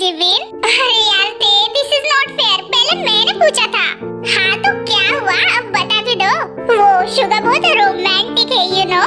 जिबिन। अरे यार this is not fair. पहले मैंने पूछा था। हाँ तो क्या हुआ, अब बता भी दो। वो शुगा बहुत रोमांटिक है, यू नो।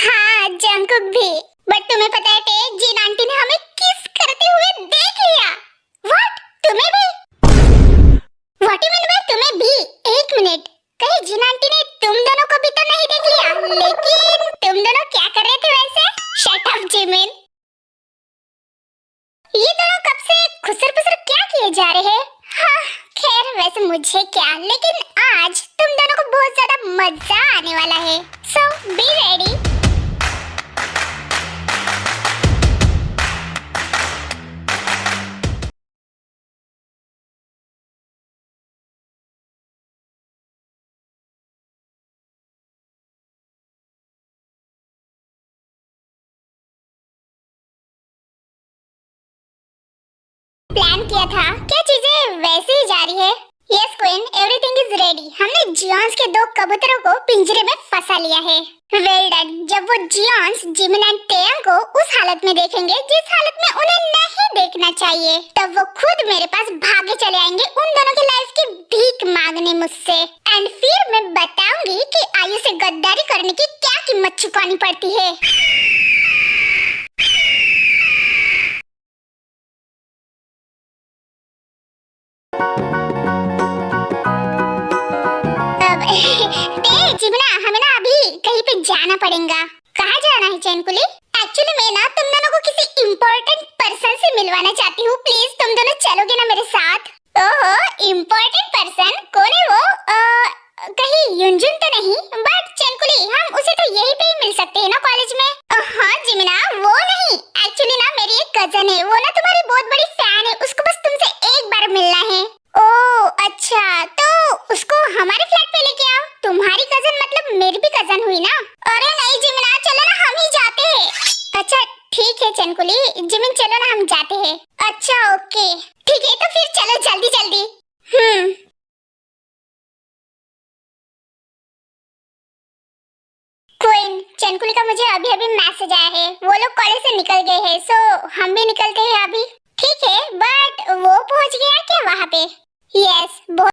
हाँ जंकुक भी। बट तुम्हें पता है जिन आंटी ने हमें किस करते हुए देख लिया। व्हाट, तुम्हें भी? व्हाट यू मीन बाय तुम्हें भी? एक मिनट, कहीं जिन आंटी ने तुम दोनों को भी तो नहीं देख लिया? लेकिन तुम दोनों क्या कर रहे थे वैसे? Shut up Jimin. ये दोनों कब से खुसर पुसर क्या किए जा रहे हैं? हाँ खैर वैसे मुझे क्या, लेकिन आज तुम दोनों को बहुत ज्यादा मजा आने वाला है। सो बी रेडी। प्लान किया था, क्या चीजें वैसे ही जा रही है? Yes queen, everything is ready. हमने जियोन्स के 2 कबूतरों को पिंजरे में फंसा लिया है। Well done. जब वो जियोन्स जिमिन एंड तेयंग को उस हालत में देखेंगे जिस हालत में उन्हें नहीं देखना चाहिए, तब वो खुद मेरे पास भागे चले आएंगे उन दोनों की लाइफ की भीख मांगने मुझसे। एंड फिर मैं बताऊंगी कि आयु से गद्दारी करने की क्या कीमत चुकानी पड़ती है। जिमिना, हमें ना अभी कहीं पे जाना पड़ेगा। कहाँ जाना है चैनकुली? एक्चुअली मैं ना तुम दोनों को किसी इम्पोर्टेंट पर्सन से मिलवाना चाहती हूँ। प्लीज तुम दोनों चलोगे ना मेरे साथ? ओहो, इम्पोर्टेंट पर्सन? कौन है वो? कहीं युनजुन तो नहीं? बट चैनकुली, हम उसे तो यहीं पे ही मिल सकते हैं ना कॉलेज में। हाँ जिमिना, वो नहीं, एक्चुअली ना मेरी एक कजन है, वो ना तुम्हारी बहुत बड़ी फैन है, उसको बस तुमसे एक बार मिलना है। ओह अच्छा, तो उसको हमारे फ्लैट पे लेके आओ। तुम्हारी कजन मतलब मेरी भी कजन हुई ना? अरे नहीं जिमिना, चलो ना हम ही जाते हैं। अच्छा ठीक है चैनकुली, जिमिन चलो ना हम जाते हैं। अच्छा ओके ठीक है, तो फिर चलो जल्दी जल्दी। क्वीन, चैनकुली का मुझे अभी अभी मैसेज आया है, वो लोग कॉलेज से निकल गए हैं, सो हम भी निकलते हैं अभी। ठीक है, बट वो पहुंच गया क्या वहाँ पे? यस बहुत।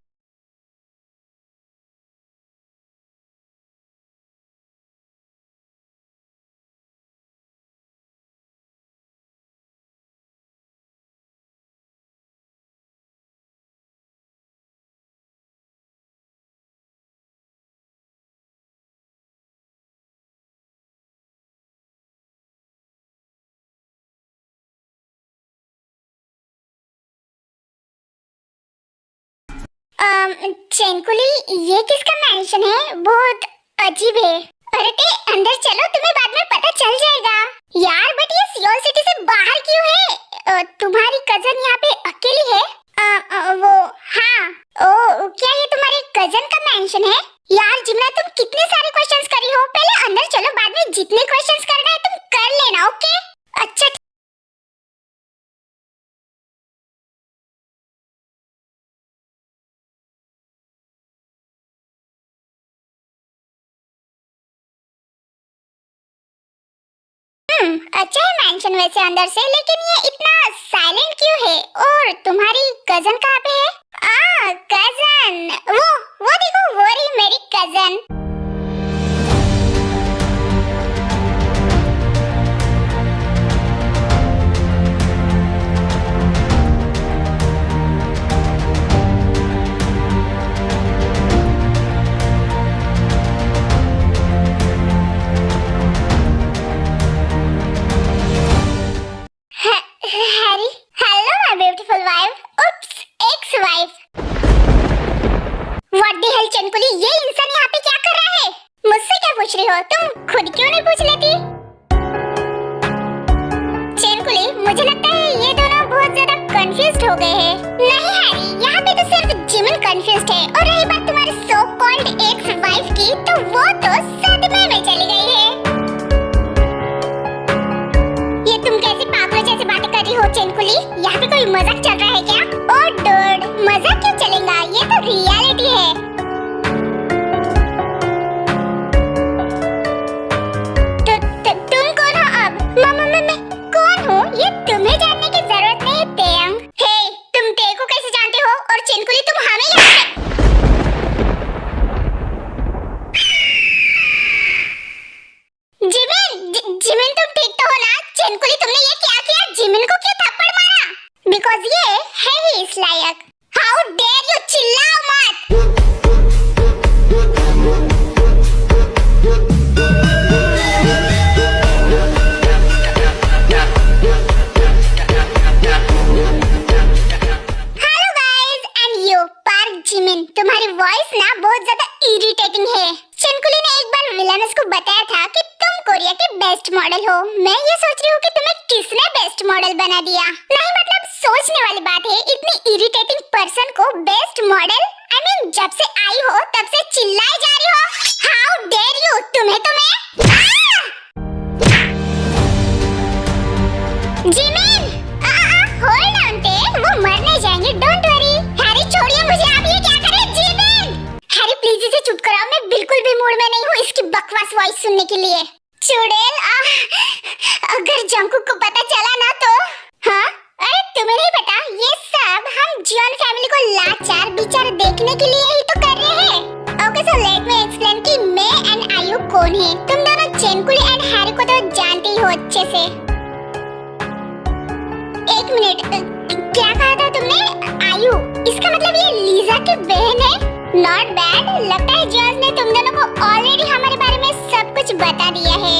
चैनकुली, ये किसका मेंशन है? बहुत अजीब है। अरे ते अंदर चलो, तुम्हें बाद में पता चल जाएगा। यार बट ये सियोल सिटी से बाहर क्यों है? तुम्हारी कजन यहाँ पे अकेली है? वो हाँ। ओ क्या ये तुम्हारे कजन का मेंशन है? यार जिमना, तुम कितने सारे क्वेश्चंस करी हो? पहले अंदर चलो, बाद में जितने क्वेश्चंस करना है तुम कर लेना, ओके? अच्छा अच्छा है मेंशन वैसे अंदर से, लेकिन ये इतना साइलेंट क्यों है? और तुम्हारी कजन कहाँ पे है? कजन, वो देखो, वो रही मेरी cousin. Harry, hello my beautiful wife. Oops, ex wife. What the hell चैनकुली, ये इंसान यहाँ पे क्या कर रहा है? मुझसे क्या पूछ रही हो? तुम खुद क्यों नहीं पूछ लेती? चैनकुली, मुझे लगता है ये दोनों बहुत ज्यादा कंफ्यूज्ड हो गए हैं। नहीं हैरी, यहाँ पे तो सिर्फ जिमिन कंफ्यूज्ड है, और रही बात तुम्हारे सो कॉल्ड एक्स वाइफ की, तो वो तो सदमे में चली गई है। ये तुम कैसे पागलों जैसे बातें कर रही हो चैनकुली? यहाँ पे कोई मजाक चल रहा है क्या? ओह डूड, मजाक क्यों चलेगा? ये तो रियलिटी है। तुम कौन हो अब? मैं कौन हूँ? ये वाली बात है इतनी इरिटेटिंग पर्सन को बेस्ट मॉडल आई मीन जब से आई हो तब से चिल्लाए जा रही हो। हाउ डेयर यू, तुम्हें जिमिन होल्ड ऑन पे, वो मरने जाएंगे, डोंट वरी। हैरी छोड़िए मुझे, आप ये क्या कर रहे हैं? जिमिन, हैरी प्लीज इसे चुप कराओ, मैं बिल्कुल भी मूड में नहीं हूँ इसकी बकवास वॉइस सुनने के लिए। चुड़ैल, अगर जंकुक को पता चला ना तो। हाँ, अरे तुम्हें नहीं पता ये सब हम जियोन फैमिली को लाचार बेचारा देखने के लिए ही तो कर रहे हैं। Okay so let me explain कि मैं एंड आयु कौन है। तुम दोनों चेनकुली एंड हैरी को तो जानते ही हो अच्छे से। एक मिनट, क्या कहा था तुमने? आयु, इसका मतलब ये लीजा की बहन है। नॉट बैड, लगता है जॉर्ज ने तुम दोनों को ऑलरेडी हमारे बारे में सब कुछ बता दिया है।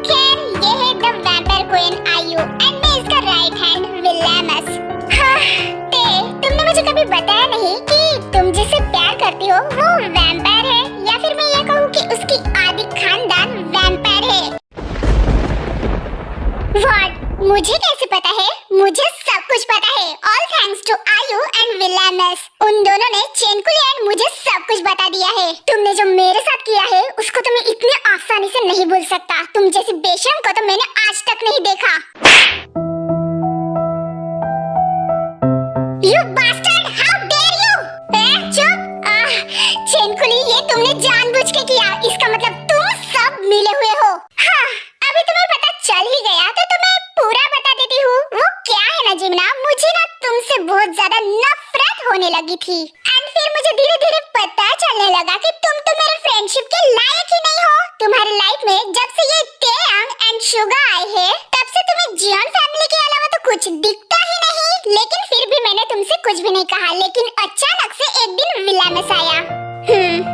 खैर, ये है द वैम्पायर क्वीन आयु एंड मैं इसका राइट हैंड विलियमस। हाँ, तुमने मुझे कभी बताया नहीं कि तुम जिसे प्यार करती हो वो वैम्पायर है, या फिर मैं ये कहूँ कि उसकी आदि खानदान वैम्पायर है। व्हाट? मुझे कैसे पता है? मुझे सब कुछ पता है, ऑल थैंक्स टू आयु एंड विलियमस। उन दोनों ने चेनकुली एंड मुझे सब कुछ बता दिया है। तुमने जो मेरे साथ किया है उसको तो मैं इतनी आसानी से नहीं भूल सकता। तुम जैसी बेशर्म को तो मैंने आज तक नहीं देखा। You bastard, how dare you? चुप। चेनकुली, ये तुमने जानबूझ के किया, इसका मतलब तुम सब मिले हुए हो। हाँ, अभी तुम्हें पता चल ही गया तो तुम्हें पूरा बता देती हूँ। वो क्या है ना जिमना, मुझे ना तुमसे बहुत ज्यादा नफरत होने लगी थी एंड फिर मुझे धीरे धीरे पता चलने लगा कि तुम तो मेरे फ्रेंडशिप के लायक ही नहीं हो। तुम्हारी लाइफ में जब से ये तेयांग एंड शुगा आए हैं तब से तुम्हें जियोन फैमिली के अलावा तो कुछ दिखता ही नहीं। लेकिन फिर भी मैंने तुमसे कुछ भी नहीं कहा, लेकिन अचानक से एक दिन विलियमस आया।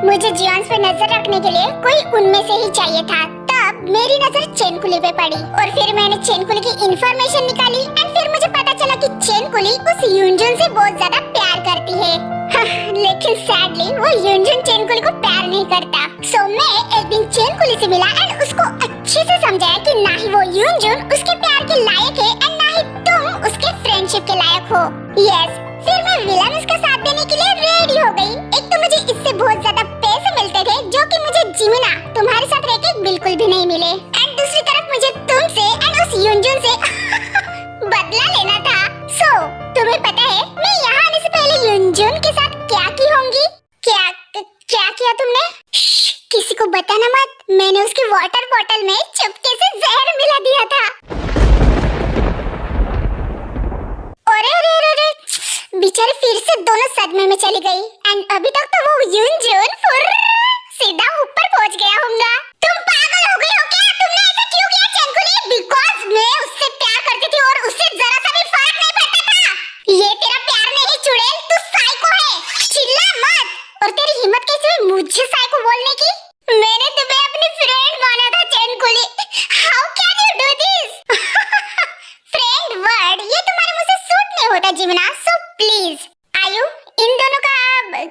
मुझे जियोन पे नजर रखने के लिए कोई उनमें से ही चाहिए था। तब मेरी नजर चेनकुली पे पड़ी और फिर मैंने चेनकुली की इंफॉर्मेशन निकाली एंड फिर मुझे पता चला कि चेनकुली उस युनजुन से बहुत ज्यादा प्यार करती है। लेकिन सैडली वो युनजुन चेनकुली को प्यार नहीं करता। सो मैं एक दिन चेनकुली से मिला एंड उसको अच्छे से समझाया कि ना ही वो युनजुन उसके प्यार के लायक है एंड ना ही तुम उसके फ्रेंडशिप के लायक हो। यस, फिर मैं विलियमस का साथ देने के लिए रेडी हो गई। एक तो मुझे इससे बहुत ज्यादा पैसे मिलते थे जो कि मुझे जिमिना तुम्हारे साथ रहकर बिल्कुल भी नहीं मिले एंड दूसरी तरफ मुझे तुमसे एंड उस युनजुन से बदला लेना था। सो तुम्हें पता है मैं यहाँ आने से पहले युनजुन के साथ क्या की होंगी? क्या किया तुमने? किसी को बताना मत, मैंने उसकी वाटर बॉटल में चुपके से जहर मिला दिया था। अरे बेचारे फिर से दोनों सदमे में चली गई एंड अभी तक तो वो युनजुन सीधा ऊपर पहुंच गया होगा। तुम पागल हो गई हो क्या? तुमने ऐसा क्यों किया चेनकुली? बिकॉज़ मैं उससे प्यार करती थी और उससे जरा सा भी फर्क नहीं पड़ता था। ये तेरा प्यार नहीं चुड़ैल, तू साइको है। चिल्ला मत। और तेरी हिम्मत कैसे हुई मुझे साइको बोलने की? मैंने तुम्हें अपनी फ्रेंड माना था चेनकुली। How can you do this? Friend word ये तुम्हारे मुंह से सूट नहीं होता जिमना। सो प्लीज आयु, इन दोनों का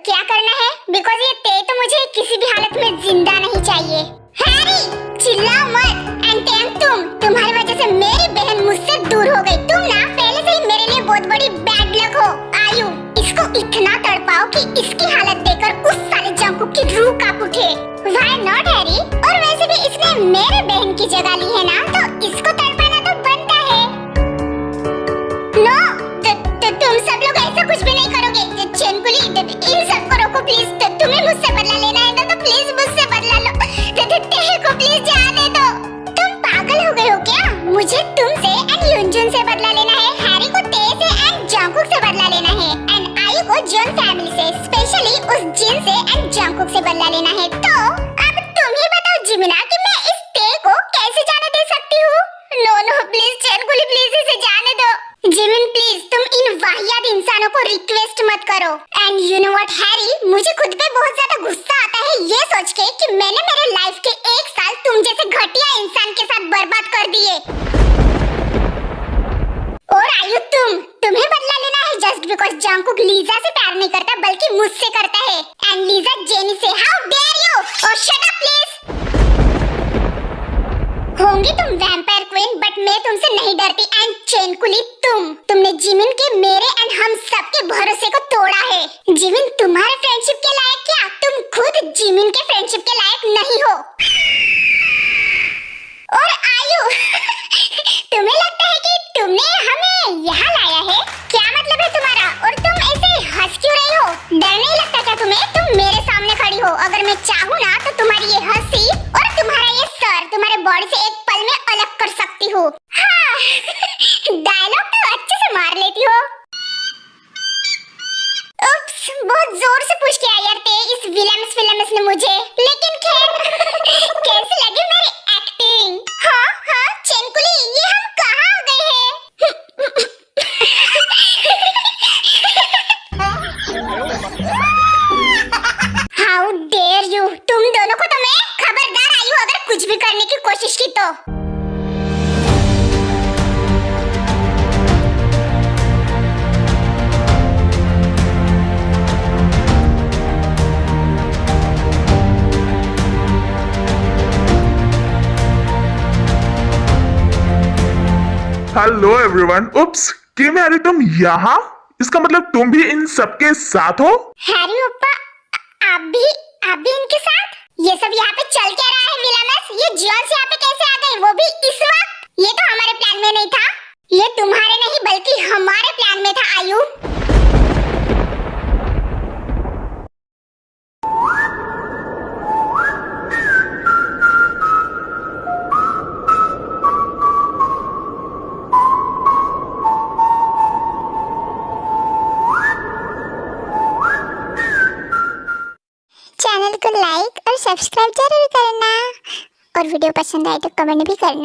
क्या करना है? बिकॉज़ ये ते तो मुझे किसी भी हालत में जिंदा नहीं चाहिए। हैरी, चिल्लाओ मत। एंड तुम्हारी वजह से मेरी बहन मुझसे दूर हो गई। तुम ना पहले से ही मेरे लिए बहुत बड़ी बैड लक हो। आयु, इसको इतना तड़पाओ कि इसकी हालत देखकर उस साले जंकुक की रूह कांप उठे। Why not Harry? और वैसे भी इसने मेरे बहन की जगह ली है ना, तो इसको तड़पाना तो बनता है। नो, तुम सब लोग ऐसा कुछ भी नहीं करोगे। चेनकुली, इन सबको रोको प्लीज। तुम्हें मुझसे बदला लेना है ना तो प्लीज मुझसे बदला लो। तेरे को प्लीज जाने दो। तुम पागल हो गए हो क्या? मुझे तुमसे एंड युनजुन से बदला लेना है, हैरी को ते से एंड जंकुक से बदला लेना है एंड आयु को जियोन फैमिली से, स्पेशली उस जिन से एंड जंकुक से बदला लेना है। तो अब तुम ही बताओ जिमिना कि मैं इस ते को कैसे जाने दे सकती हूँ? नो प्लीज चेनकुली, प्लीज इसे जाने दो। जिमिन प्लीज, तुम इन वाहियात इंसानों को रिक्वेस्ट मत करो। And you know what Harry, मुझे खुद पे बहुत ज्यादा गुस्सा आता है ये सोच के कि मैंने मेरे लाइफ के 1 साल तुम जैसे घटिया इंसान के साथ बर्बाद कर दिए। और आयु, तुम्हें बदला लेना है जस्ट बिकॉज़ जंकुक लीजा से प्यार नहीं करता बल्कि मुझसे करता है एंड लीजा जेनी से। How dare you? और शट अप प्लीज। होंगी तुम वैम्पायर क्वीन बट मैं तुमसे नहीं डरती एंड चेनकुली तुमने जिमिन के मेरे एंड के भरोसे को तोड़ा है। जिमिन तुम्हारे फ्रेंडशिप के लायक क्या, तुम खुद जिमिन के फ्रेंडशिप के लायक नहीं हो। और आयु तुम्हें लगता है कि तुमने हमें यहाँ लाया है? क्या मतलब है तुम्हारा? और तुम ऐसे हंस क्यों रही हो? डर नहीं लगता क्या तुम्हें? तुम मेरे सामने खड़ी हो, अगर मैं चाहूँ ना तो तुम्हारी ये हंसी और तुम्हारा ये सर तुम्हारे बॉडी से एक पल में अलग कर सकती हूँ। हाँ डायलॉग तो अच्छे से मार लेती हो। उप्स, बहुत जोर से पुश किया यार ते इस विलम्स ने मुझे, लेकिन खैर कैसी लगी मेरी एक्टिंग? हाँ चेनकुली, ये हम कहाँ आ गए हैं? हाउ डेयर यू, तुम दोनों को तो मैं खबरदार आयु अगर कुछ भी करने की कोशिश की तो। Hello everyone. Oops, Kim Harry तुम यहाँ? इसका मतलब तुम भी इन सबके साथ हो? हैरी ओप्पा, आप भी इनके साथ? ये सब यहाँ पे चल क्या रहा है विलामस? ये जॉन्स यहाँ पे कैसे आ गए, वो भी इस वक्त? ये तो हमारे प्लान में नहीं था। ये तुम्हारे नहीं बल्कि हमारे प्लान में था आयु। चैनल को लाइक और सब्सक्राइब जरूर करना और वीडियो पसंद आए तो कमेंट भी करना।